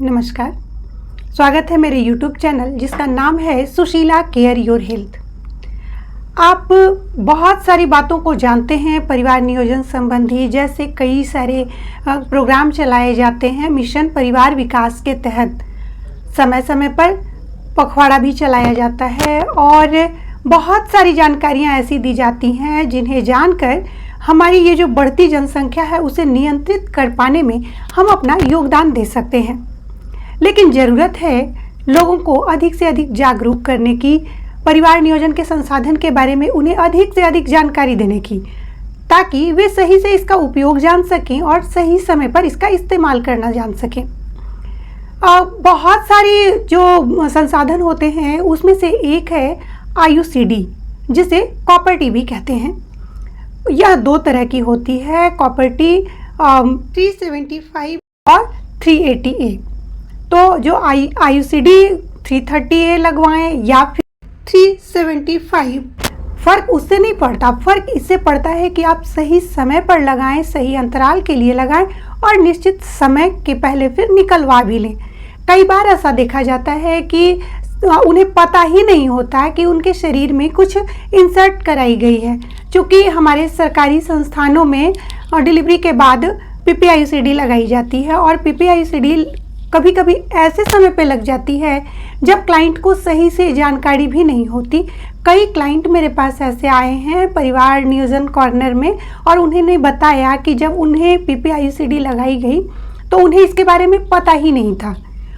नमस्कार। स्वागत है मेरे YouTube चैनल जिसका नाम है सुशीला केयर योर हेल्थ। आप बहुत सारी बातों को जानते हैं परिवार नियोजन संबंधी, जैसे कई सारे प्रोग्राम चलाए जाते हैं मिशन परिवार विकास के तहत। समय समय पर पखवाड़ा भी चलाया जाता है और बहुत सारी जानकारियां ऐसी दी जाती हैं जिन्हें जानकर हमारी ये जो बढ़ती जनसंख्या है उसे नियंत्रित कर पाने में हम अपना योगदान दे सकते हैं। लेकिन ज़रूरत है लोगों को अधिक से अधिक जागरूक करने की, परिवार नियोजन के संसाधन के बारे में उन्हें अधिक से अधिक जानकारी देने की, ताकि वे सही से इसका उपयोग जान सकें और सही समय पर इसका इस्तेमाल करना जान सकें। बहुत सारी जो संसाधन होते हैं उसमें से एक है IUCD, जिसे कॉपर टी भी कहते हैं। यह दो तरह की होती है, कॉपर टी 375 और 380A। तो जो IUCD 330A लगवाएं या फिर 375, फ़र्क उससे नहीं पड़ता। फ़र्क इससे पड़ता है कि आप सही समय पर लगाएं, सही अंतराल के लिए लगाएं और निश्चित समय के पहले फिर निकलवा भी लें। कई बार ऐसा देखा जाता है कि उन्हें पता ही नहीं होता कि उनके शरीर में कुछ इंसर्ट कराई गई है। क्योंकि हमारे सरकारी संस्थानों में डिलीवरी के बाद PPIUCD लगाई जाती है और PPIUCD कभी कभी ऐसे समय पे लग जाती है जब क्लाइंट को सही से जानकारी भी नहीं होती। कई क्लाइंट मेरे पास ऐसे आए हैं परिवार नियोजन कॉर्नर में और उन्होंने बताया कि जब उन्हें PPIUCD लगाई गई तो उन्हें इसके बारे में पता ही नहीं था।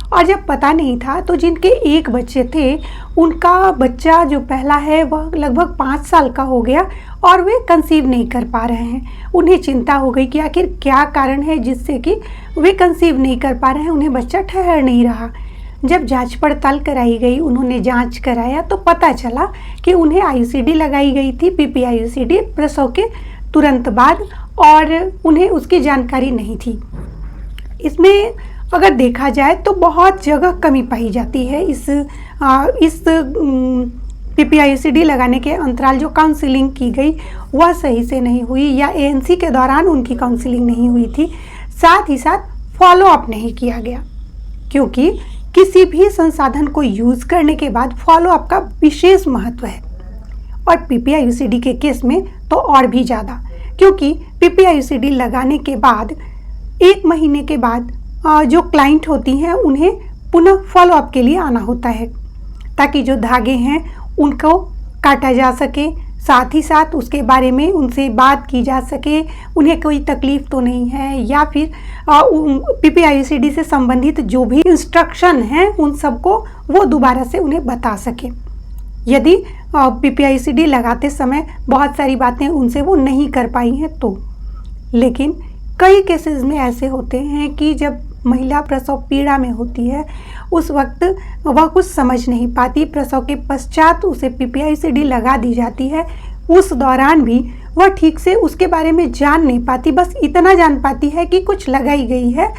और जब पता नहीं था तो जिनके एक बच्चे थे, उनका बच्चा जो पहला है वह लगभग 5 साल का हो गया और वे कंसीव नहीं कर पा रहे हैं। उन्हें चिंता हो गई कि आखिर क्या कारण है जिससे कि वे कंसीव नहीं कर पा रहे हैं, उन्हें बच्चा ठहर नहीं रहा। जब जांच पड़ताल कराई गई, उन्होंने जांच कराया तो पता चला कि उन्हें IUCD लगाई गई थी, PPIUCD प्रसव के तुरंत बाद, और उन्हें उसकी जानकारी नहीं थी। इसमें अगर देखा जाए तो बहुत जगह कमी पाई जाती है। इस PPIUCD लगाने के अंतराल जो काउंसलिंग की गई वह सही से नहीं हुई, या ANC के दौरान उनकी काउंसलिंग नहीं हुई थी। साथ ही साथ फॉलो अप नहीं किया गया, क्योंकि किसी भी संसाधन को यूज़ करने के बाद फॉलो अप का विशेष महत्व है। और PPIUCD के केस में तो और भी ज़्यादा, क्योंकि PPIUCD लगाने के बाद 1 महीने के बाद जो क्लाइंट होती हैं उन्हें पुनः फॉलोअप के लिए आना होता है, ताकि जो धागे हैं उनको काटा जा सके, साथ ही साथ उसके बारे में उनसे बात की जा सके, उन्हें कोई तकलीफ़ तो नहीं है, या फिर PPIUCD से संबंधित जो भी इंस्ट्रक्शन हैं उन सबको वो दोबारा से उन्हें बता सके। यदि PPIUCD लगाते समय बहुत सारी बातें उनसे वो नहीं कर पाई हैं तो। लेकिन कई केसेस में ऐसे होते हैं कि जब महिला प्रसव पीड़ा में होती है उस वक्त वह कुछ समझ नहीं पाती, प्रसव के पश्चात उसे PPIUCD लगा दी जाती है। उस दौरान भी वह ठीक से उसके बारे में जान नहीं पाती, बस इतना जान पाती है कि कुछ लगाई गई है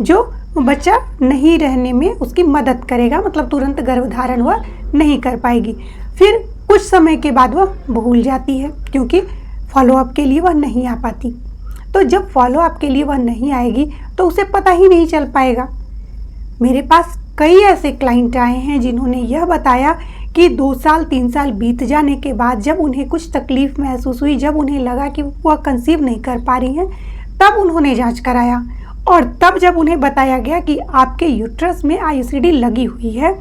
जो बच्चा नहीं रहने में उसकी मदद करेगा, मतलब तुरंत गर्भधारण वह नहीं कर पाएगी। फिर कुछ समय के बाद वह भूल जाती है, क्योंकि फॉलोअप के लिए वह नहीं आ पाती। तो जब फॉलोअप के लिए वह नहीं आएगी तो उसे पता ही नहीं चल पाएगा। मेरे पास कई ऐसे क्लाइंट आए हैं जिन्होंने यह बताया कि 2 साल 3 साल बीत जाने के बाद जब उन्हें कुछ तकलीफ़ महसूस हुई, जब उन्हें लगा कि वह कंसीव नहीं कर पा रही हैं, तब उन्होंने जांच कराया और तब जब उन्हें बताया गया कि आपके यूट्रस में IUCD लगी हुई है,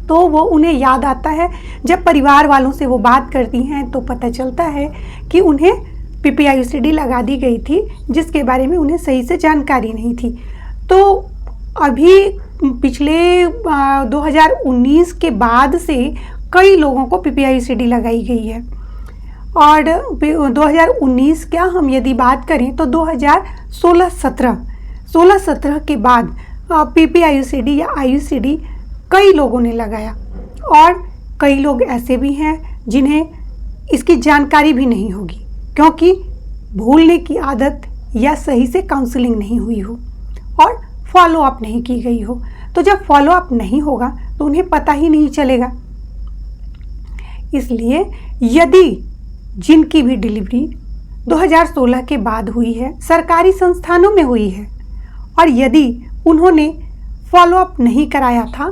तो वो उन्हें याद आता है। जब परिवार वालों से वो बात करती हैं तो पता चलता है कि उन्हें PPIUCD लगा दी गई थी, जिसके बारे में उन्हें सही से जानकारी नहीं थी। तो अभी पिछले 2019 के बाद से कई लोगों को PPIUCD लगाई गई है। और 2019 क्या, हम यदि बात करें तो 2016-17 के बाद PPIUCD या IUCD कई लोगों ने लगाया। और कई लोग ऐसे भी हैं जिन्हें इसकी जानकारी भी नहीं होगी, क्योंकि भूलने की आदत या सही से काउंसलिंग नहीं हुई हो और फॉलो अप नहीं की गई हो। तो जब फॉलो अप नहीं होगा तो उन्हें पता ही नहीं चलेगा। इसलिए यदि जिनकी भी डिलीवरी 2016 के बाद हुई है, सरकारी संस्थानों में हुई है, और यदि उन्होंने फॉलो अप नहीं कराया था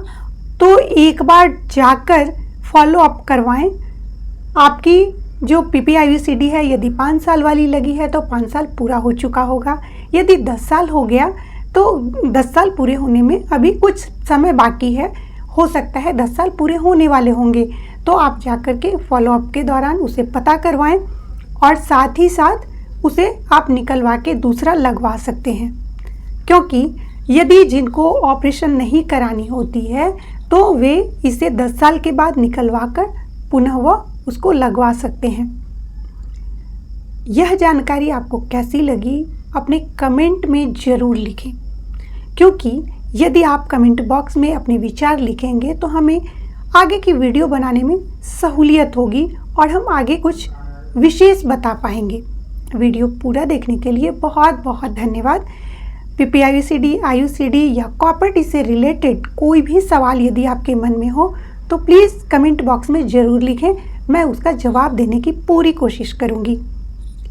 तो एक बार जाकर फॉलो अप करवाएं। आपकी जो PPIUCD है यदि 5 साल वाली लगी है तो 5 साल पूरा हो चुका होगा, यदि 10 साल हो गया तो 10 साल पूरे होने में अभी कुछ समय बाकी है, हो सकता है 10 साल पूरे होने वाले होंगे। तो आप जाकर के फॉलोअप के दौरान उसे पता करवाएं और साथ ही साथ उसे आप निकलवा के दूसरा लगवा सकते हैं, क्योंकि यदि जिनको ऑपरेशन नहीं करानी होती है तो वे इसे 10 साल के बाद निकलवा कर पुनः वह उसको लगवा सकते हैं। यह जानकारी आपको कैसी लगी अपने कमेंट में ज़रूर लिखें, क्योंकि यदि आप कमेंट बॉक्स में अपने विचार लिखेंगे तो हमें आगे की वीडियो बनाने में सहूलियत होगी और हम आगे कुछ विशेष बता पाएंगे। वीडियो पूरा देखने के लिए बहुत बहुत धन्यवाद। PPIUCD, IUCD या कॉपर्टी से रिलेटेड कोई भी सवाल यदि आपके मन में हो तो प्लीज़ कमेंट बॉक्स में ज़रूर लिखें, मैं उसका जवाब देने की पूरी कोशिश करूँगी।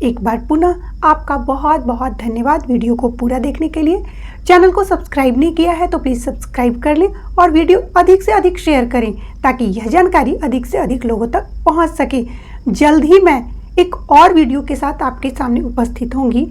एक बार पुनः आपका बहुत बहुत धन्यवाद वीडियो को पूरा देखने के लिए। चैनल को सब्सक्राइब नहीं किया है तो प्लीज़ सब्सक्राइब कर लें और वीडियो अधिक से अधिक शेयर करें ताकि यह जानकारी अधिक से अधिक लोगों तक पहुंच सके। जल्द ही मैं एक और वीडियो के साथ आपके सामने उपस्थित होंगी।